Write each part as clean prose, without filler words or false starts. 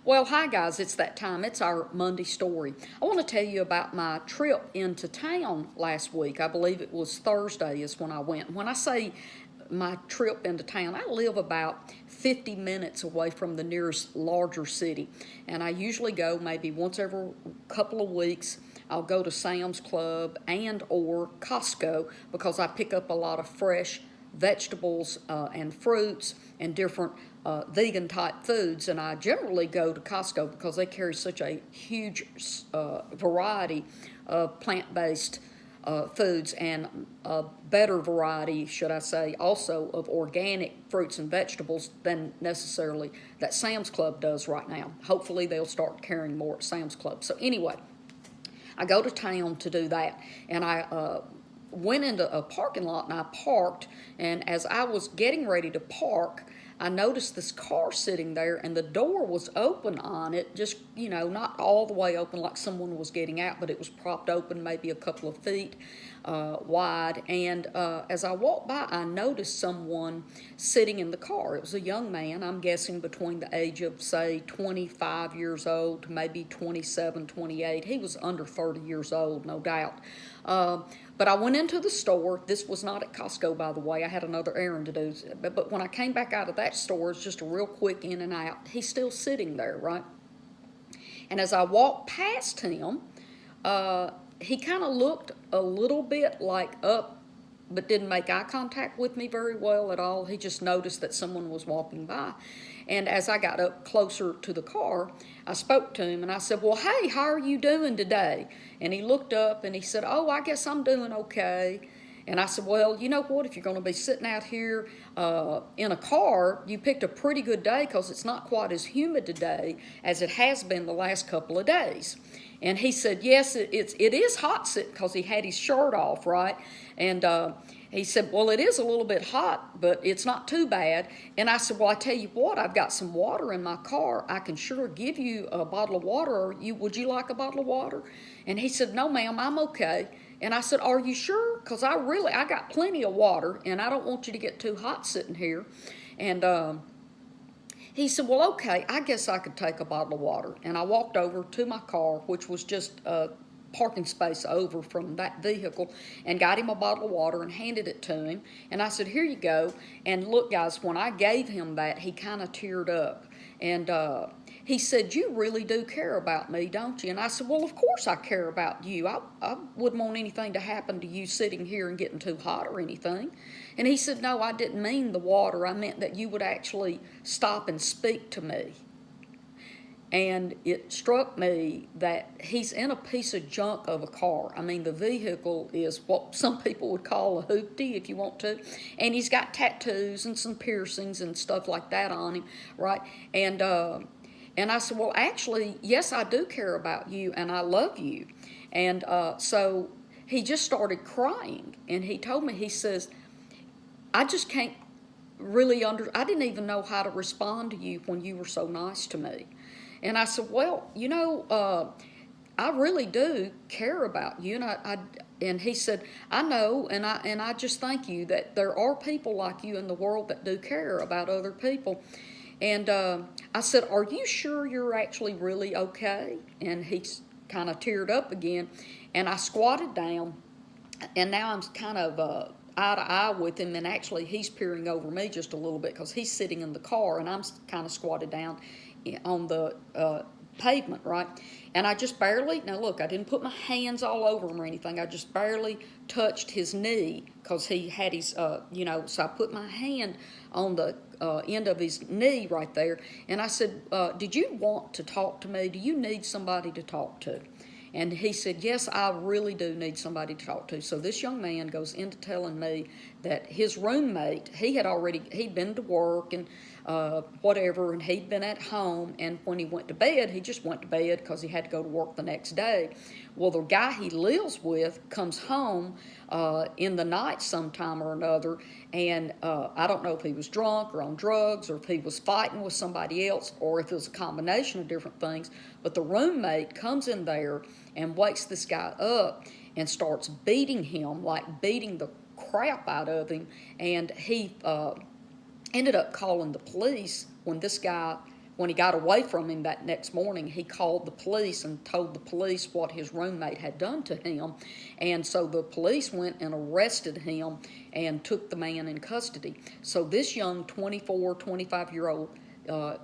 Well, hi guys, it's that time. It's our Monday story. I want to tell you about my trip into town last week. I believe it was Thursday is when I went. When I say my trip into town, I live about 50 minutes away from the nearest larger city, and I usually go maybe once every couple of weeks. I'll go to Sam's Club and or Costco because I pick up a lot of fresh vegetables and fruits and different vegan type foods. And I generally go to Costco because they carry such a huge variety of plant based foods and a better variety, should I say, also of organic fruits and vegetables than necessarily that Sam's Club does right now. Hopefully, they'll start carrying more at Sam's Club. So, anyway, I go to town to do that, and I went into a parking lot and I parked. And as I was getting ready to park, I noticed this car sitting there, and the door was open on it, just, not all the way open like someone was getting out, but it was propped open maybe a couple of feet wide. And as I walked by, I noticed someone sitting in the car. It was a young man, I'm guessing between the age of, say, 25 years old to maybe 27, 28. He was under 30 years old, no doubt. But I went into the store. This was not at Costco, by the way. I had another errand to do. But when I came back out of that store, it's just a real quick in and out. He's still sitting there, right? And as I walked past him, he kind of looked a little bit like up, but didn't make eye contact with me very well at all. He just noticed that someone was walking by. And as I got up closer to the car, I spoke to him and I said, "Well, hey, how are you doing today?" And he looked up and he said, "Oh, I guess I'm doing okay." And I said, "Well, you know what? If you're going to be sitting out here in a car, you picked a pretty good day because it's not quite as humid today as it has been the last couple of days." And he said, "Yes, it is hot," because he had his shirt off, right? And he said, "Well, it is a little bit hot, but it's not too bad." And I said, "Well, I tell you what, I've got some water in my car. I can sure give you a bottle of water. Or would you like a bottle of water?" And he said, "No, ma'am, I'm okay." And I said, "Are you sure? Because I got plenty of water, and I don't want you to get too hot sitting here." And he said, "Well, okay, I guess I could take a bottle of water." And I walked over to my car, which was just a parking space over from that vehicle, and got him a bottle of water and handed it to him. And I said, "Here you go." And look, guys, when I gave him that, he kind of teared up. And he said, "You really do care about me, don't you?" And I said, "Well, of course I care about you. I wouldn't want anything to happen to you sitting here and getting too hot or anything." And he said, "No, I didn't mean the water. I meant that you would actually stop and speak to me." And it struck me that he's in a piece of junk of a car. I mean, the vehicle is what some people would call a hoopty, if you want to. And he's got tattoos and some piercings and stuff like that on him, right? And I said, "Well, actually, yes, I do care about you, and I love you." And so he just started crying. And he told me, he says, "I just can't I didn't even know how to respond to you when you were so nice to me." And I said, "Well, I really do care about you." And he said, "I know, and I just thank you that there are people like you in the world that do care about other people." And I said, "Are you sure you're actually really okay?" And he kind of teared up again. And I squatted down, and now I'm kind of eye to eye with him, and actually he's peering over me just a little bit because he's sitting in the car, and I'm kind of squatted down on the pavement, right? And I just barely, now look, I didn't put my hands all over him or anything. I just barely touched his knee because he had his, so I put my hand on the end of his knee right there. And I said, "Did you want to talk to me? Do you need somebody to talk to?" And he said, "Yes, I really do need somebody to talk to." So this young man goes into telling me that his roommate, he'd been to work and whatever, and he'd been at home, and when he went to bed, he just went to bed because he had to go to work the next day. Well, the guy he lives with comes home in the night sometime or another, and I don't know if he was drunk or on drugs or if he was fighting with somebody else or if it was a combination of different things, but the roommate comes in there and wakes this guy up and starts beating him, like beating the crap out of him. And he ended up calling the police when this guy when he got away from him that next morning, he called the police and told the police what his roommate had done to him. And so the police went and arrested him and took the man in custody. So this young 24, 25-year-old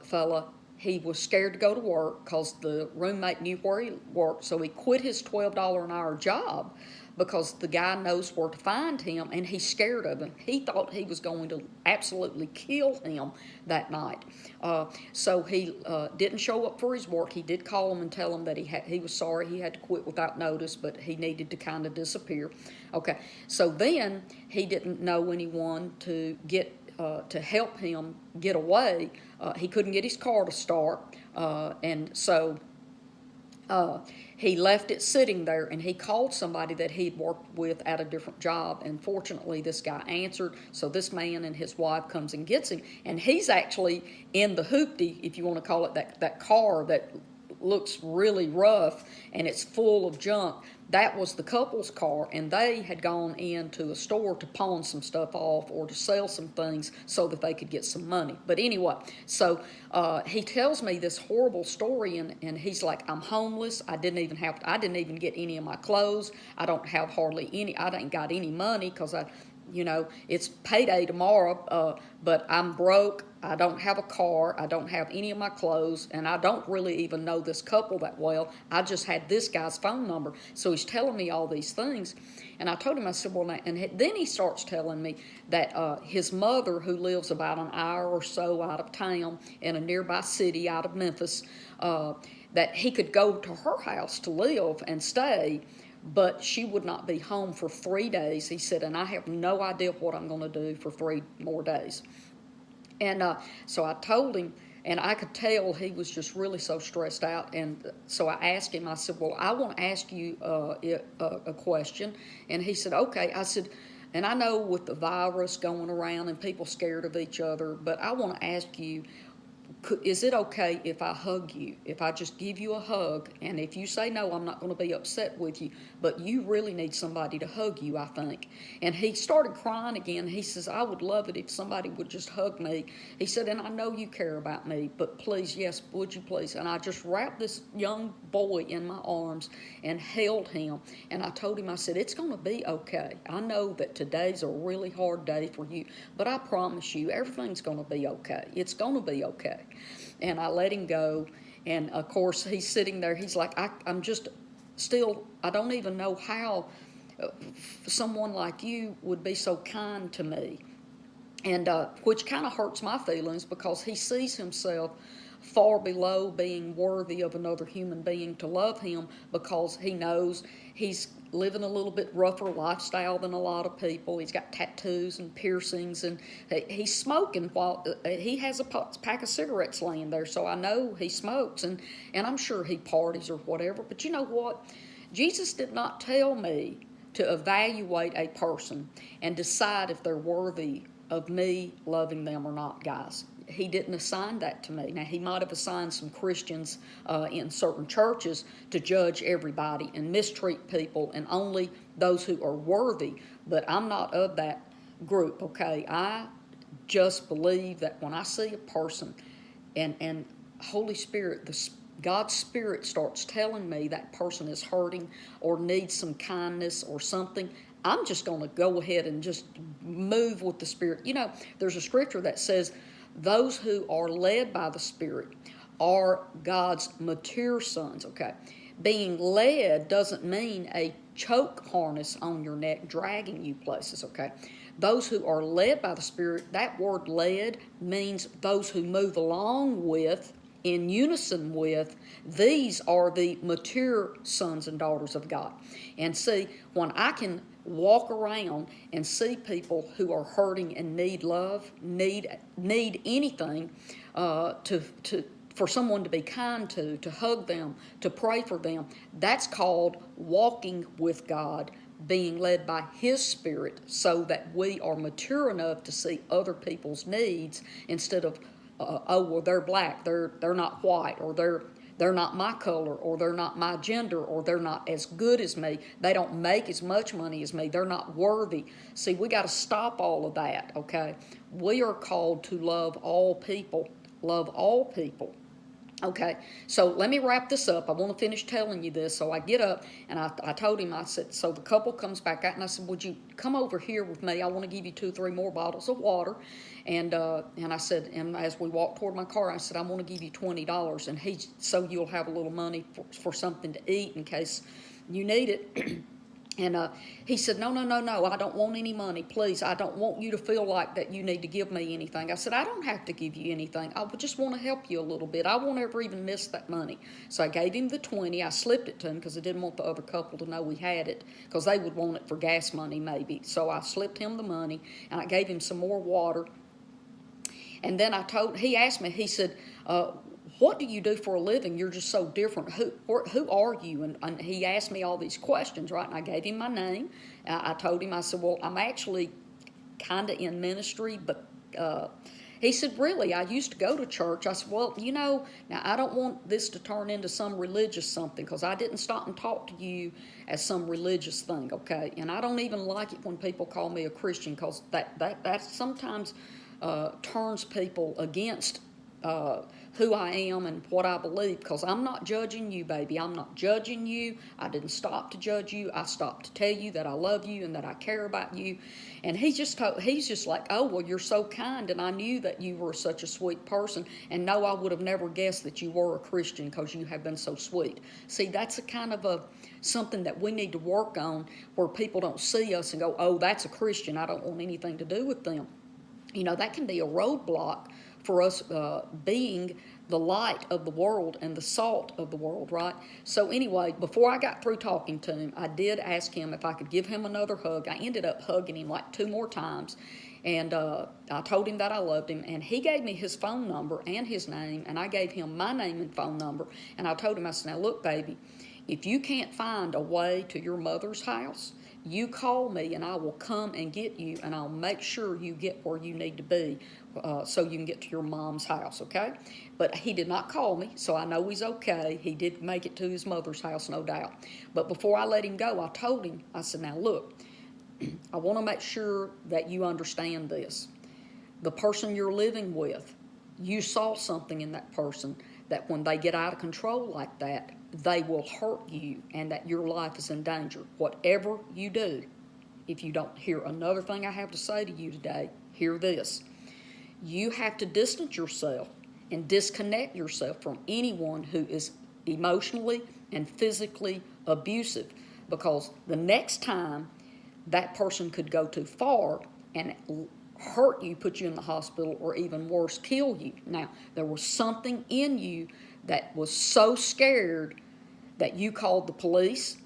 fella, he was scared to go to work because the roommate knew where he worked, so he quit his $12 an hour job because the guy knows where to find him, and he's scared of him. He thought he was going to absolutely kill him that night. So he didn't show up for his work. He did call him and tell him that he was sorry he had to quit without notice, but he needed to kind of disappear. Okay, so then he didn't know anyone to get to help him get away. He couldn't get his car to start, and so he left it sitting there, and he called somebody that he'd worked with at a different job, and fortunately this guy answered, so this man and his wife comes and gets him, and he's actually in the hoopty, if you want to call it, that car that looks really rough and it's full of junk. That was the couple's car, and they had gone into a store to pawn some stuff off or to sell some things so that they could get some money. But anyway, so he tells me this horrible story, and he's like, I'm homeless. I didn't even get any of my clothes. I don't have hardly any. I ain't got any money because it's payday tomorrow, but I'm broke. I don't have a car. I don't have any of my clothes, and I don't really even know this couple that well. I just had this guy's phone number. So he's telling me all these things, and I told him, I said, well, and then he starts telling me that his mother, who lives about an hour or so out of town in a nearby city out of Memphis, that he could go to her house to live and stay, but she would not be home for 3 days. He said, and I have no idea what I'm going to do for 3 more days. And so I told him, and I could tell he was just really so stressed out. And so I asked him, I said, well, I want to ask you a question. And he said, okay. I said, and I know with the virus going around and people scared of each other, but I want to ask you, is it okay if I hug you, if I just give you a hug, and if you say no, I'm not going to be upset with you, but you really need somebody to hug you, I think. And he started crying again. He says, I would love it if somebody would just hug me. He said, and I know you care about me, but please, yes, would you please? And I just wrapped this young boy in my arms and held him, and I told him, I said, it's going to be okay. I know that today's a really hard day for you, but I promise you, everything's going to be okay. It's going to be okay. And I let him go, and of course he's sitting there. He's like, I'm just still, I don't even know how someone like you would be so kind to me, and which kind of hurts my feelings because he sees himself far below being worthy of another human being to love him because he knows he's living a little bit rougher lifestyle than a lot of people. He's got tattoos and piercings, and he's smoking while he has a pack of cigarettes laying there, so I know he smokes, and I'm sure he parties or whatever. But you know what? Jesus did not tell me to evaluate a person and decide if they're worthy of me loving them or not, guys. He didn't assign that to me. Now, he might have assigned some Christians in certain churches to judge everybody and mistreat people and only those who are worthy, but I'm not of that group, okay? I just believe that when I see a person and Holy Spirit, God's Spirit starts telling me that person is hurting or needs some kindness or something, I'm just going to go ahead and just move with the Spirit. You know, there's a scripture that says, those who are led by the Spirit are God's mature sons, okay? Being led doesn't mean a choke harness on your neck dragging you places, okay? Those who are led by the Spirit, that word led means those who move along with, in unison with, these are the mature sons and daughters of God. And see, when I can walk around and see people who are hurting and need love, need anything, for someone to be kind to hug them, to pray for them, that's called walking with God, being led by His Spirit, so that we are mature enough to see other people's needs instead of, oh, well, they're black, they're not white, or they're not my color, or they're not my gender, or they're not as good as me. They don't make as much money as me. They're not worthy. See, we got to stop all of that, okay? We are called to love all people. Love all people. Okay, so let me wrap this up. I want to finish telling you this. So I get up and I told him, I said, so the couple comes back out and I said, would you come over here with me? I want to give you 2 or 3 more bottles of water. And I said, and as we walked toward my car, I said, I want to give you $20. And so you'll have a little money for something to eat in case you need it. And he said, no, no, no, no, I don't want any money, please. I don't want you to feel like that you need to give me anything. I said, I don't have to give you anything. I just want to help you a little bit. I won't ever even miss that money. So I gave him the 20. I slipped it to him because I didn't want the other couple to know we had it because they would want it for gas money maybe. So I slipped him the money and I gave him some more water. And then he asked me, he said, what do you do for a living? You're just so different. Who are you? And he asked me all these questions, right? And I gave him my name. I told him, I said, well, I'm actually kind of in ministry, but he said, really? I used to go to church. I said, well, now I don't want this to turn into some religious something because I didn't stop and talk to you as some religious thing, okay? And I don't even like it when people call me a Christian because that sometimes turns people against who I am and what I believe, because I'm not judging you, baby. I'm not judging you. I didn't stop to judge you. I stopped to tell you that I love you and that I care about you. And he's just like, oh, well, you're so kind, and I knew that you were such a sweet person. And no, I would have never guessed that you were a Christian because you have been so sweet. See, that's a kind of something that we need to work on where people don't see us and go, oh, that's a Christian. I don't want anything to do with them. That can be a roadblock for us being the light of the world and the salt of the world, right? So anyway, before I got through talking to him, I did ask him if I could give him another hug. I ended up hugging him like 2 more times, and I told him that I loved him, and he gave me his phone number and his name, and I gave him my name and phone number, and I told him, I said, now look, baby, if you can't find a way to your mother's house, you call me and I will come and get you, and I'll make sure you get where you need to be so you can get to your mom's house, okay? But he did not call me, so I know he's okay. He did make it to his mother's house, no doubt. But before I let him go, I told him, I said, now look, I want to make sure that you understand this. The person you're living with, you saw something in that person that when they get out of control like that, they will hurt you and that your life is in danger. Whatever you do, if you don't hear another thing I have to say to you today, hear this. You have to distance yourself and disconnect yourself from anyone who is emotionally and physically abusive, because the next time that person could go too far and hurt you, put you in the hospital, or even worse, kill you. Now, there was something in you that was so scared that you called the police,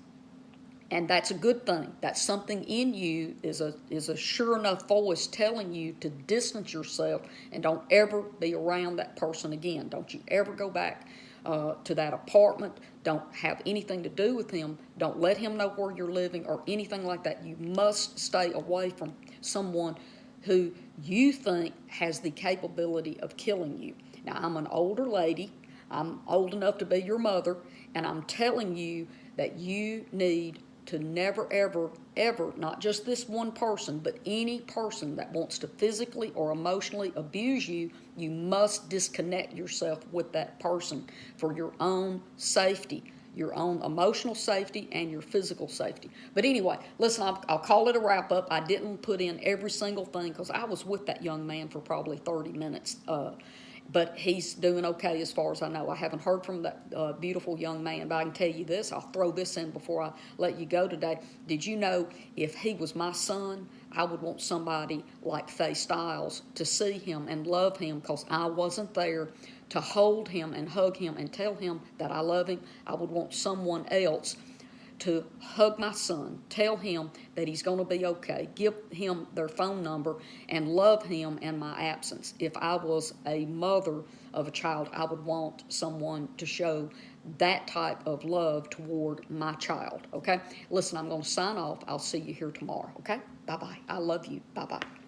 and that's a good thing. That something in you is a sure enough voice telling you to distance yourself and don't ever be around that person again. Don't you ever go back to that apartment. Don't have anything to do with him. Don't let him know where you're living or anything like that. You must stay away from someone who you think has the capability of killing you. Now, I'm an older lady. I'm old enough to be your mother, and I'm telling you that you need to never, ever, ever, not just this one person, but any person that wants to physically or emotionally abuse you, you must disconnect yourself with that person for your own safety, your own emotional safety and your physical safety. But anyway, listen, I'll call it a wrap-up. I didn't put in every single thing because I was with that young man for probably 30 minutes. But he's doing okay as far as I know. I haven't heard from that beautiful young man, but I can tell you this. I'll throw this in before I let you go today. Did you know if he was my son, I would want somebody like Faye Styles to see him and love him, because I wasn't there to hold him and hug him and tell him that I love him. I would want someone else to hug my son, tell him that he's going to be okay, give him their phone number, and love him in my absence. If I was a mother of a child, I would want someone to show that type of love toward my child, okay? Listen, I'm going to sign off. I'll see you here tomorrow, okay? Bye-bye. I love you. Bye-bye.